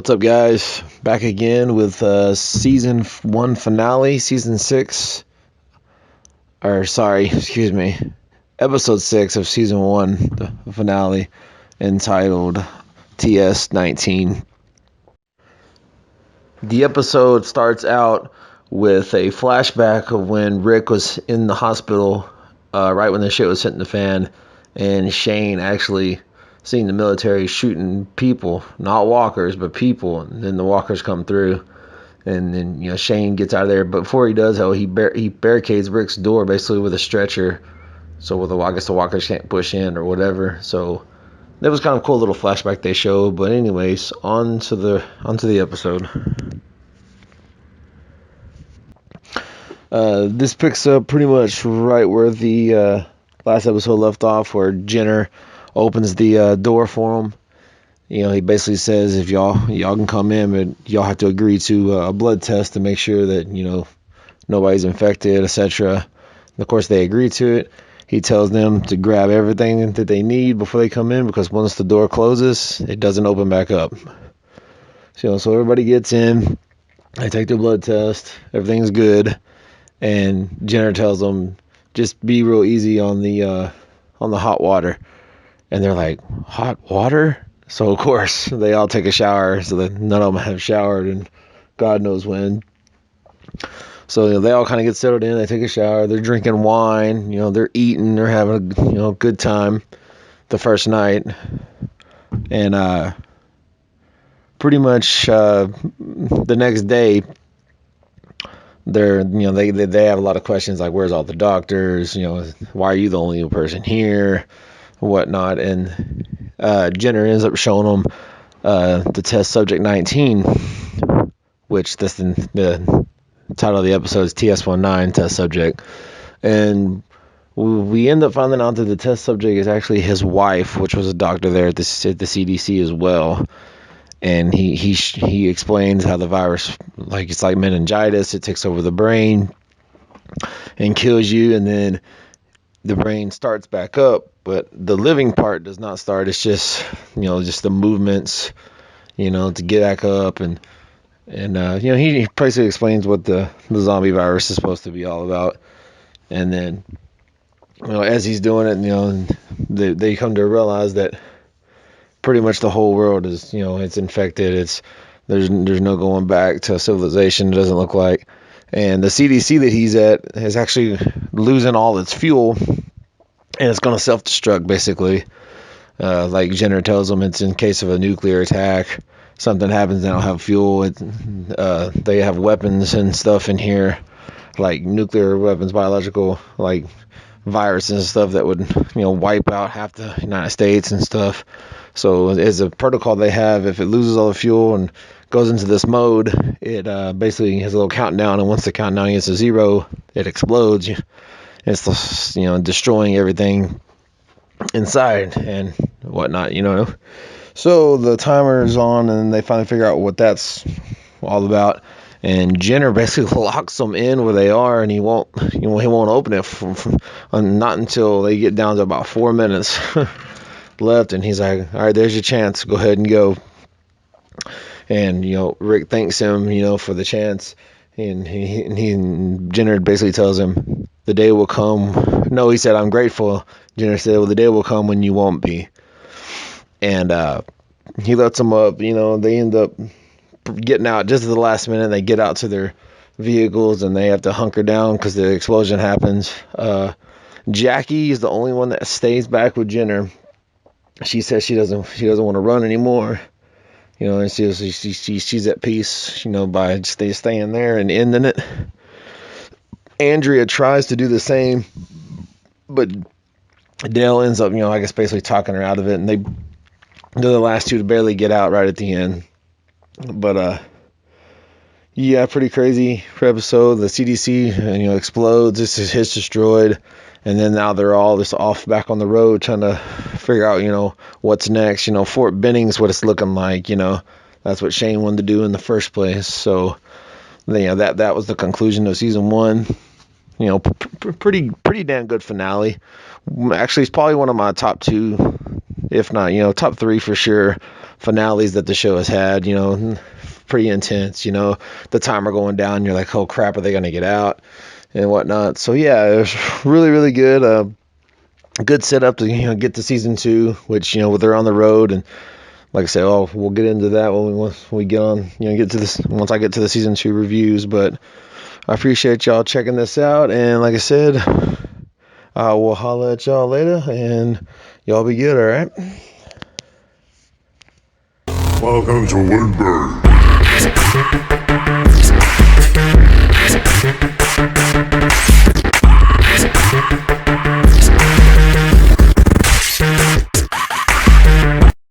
What's up, guys? Back again with season 1 finale, season 6, or sorry, excuse me, episode 6 of season 1, the finale, entitled TS-19. The episode starts out with a flashback of when Rick was in the hospital, right when the shit was hitting the fan, and Shane actually seeing the military shooting people, not walkers, but people, and then the walkers come through, and then Shane gets out of there. But before he does, he barricades Rick's door basically with a stretcher, so I guess the walkers can't push in or whatever. So that was kind of a cool little flashback they showed. But anyways, on to the episode. This picks up pretty much right where the last episode left off, where Jenner opens the door for him. He basically says if y'all can come in, but y'all have to agree to a blood test to make sure that nobody's infected, etc. Of course, they agree to it. He tells them to grab everything that they need before they come in, because once the door closes, it doesn't open back up. So everybody gets in. They take their blood test. Everything's good. And Jenner tells them, just be real easy on the hot water. And they're like, hot water? So of course they all take a shower, so that none of them have showered and God knows when. So they all kind of get settled in. They take a shower. They're drinking wine. They're eating. They're having a good time the first night. And pretty much the next day, they have a lot of questions like, where's all the doctors? Why are you the only person here? Whatnot. And Jenner ends up showing them the test subject 19, which the title of the episode is TS-19, test subject. And we end up finding out that the test subject is actually his wife, which was a doctor there at the CDC as well. And he explains how the virus, it's like meningitis, it takes over the brain and kills you, and then the brain starts back up, but the living part does not start. It's just just the movements to get back up, and he basically explains what the zombie virus is supposed to be all about. And then as he's doing it, they come to realize that pretty much the whole world is it's infected. There's no going back to civilization, it doesn't look like. And the CDC that he's at is actually losing all its fuel, and it's going to self-destruct, basically. Like Jenner tells them, it's in case of a nuclear attack. Something happens, they don't have fuel. They have weapons and stuff in here, like nuclear weapons, biological, like viruses and stuff that would wipe out half the United States and stuff. So as a protocol they have, if it loses all the fuel and goes into this mode, it basically has a little countdown, and once the countdown gets to 0, it explodes. It's destroying everything inside and whatnot. So the timer's on, and they finally figure out what that's all about. And Jenner basically locks them in where they are, and he won't open it not until they get down to about 4 minutes left. And he's like, all right, there's your chance, go ahead and go. And Rick thanks him for the chance, and Jenner basically tells him the day will come. No, he said, I'm grateful. Jenner said, well, the day will come when you won't be. And he lets them up. They end up getting out just at the last minute. They get out to their vehicles, and they have to hunker down because the explosion happens. Jackie is the only one that stays back with Jenner. She says she doesn't want to run anymore. And she's at peace, by just staying there and ending it. Andrea tries to do the same, but Dale ends up, I guess basically talking her out of it, and they're the last two to barely get out right at the end. But yeah, pretty crazy episode. The CDC, explodes. This is destroyed, and then now they're all just off back on the road trying to figure out, what's next. Fort Benning's what it's looking like. That's what Shane wanted to do in the first place. So, that was the conclusion of season 1. Pretty damn good finale. Actually, it's probably one of my top 2, if not, top 3 for sure. finales that the show has had. Pretty intense. The timer going down. You're like, oh crap, are they gonna get out and whatnot? So yeah, it was really really good. Good setup to get to season 2, which they're on the road, and like I said, we'll get into that once we get on, get to this, once I get to the season 2 reviews. But I appreciate y'all checking this out, and like I said, we'll holla at y'all later, and y'all be good, all right? Welcome to Woodbury.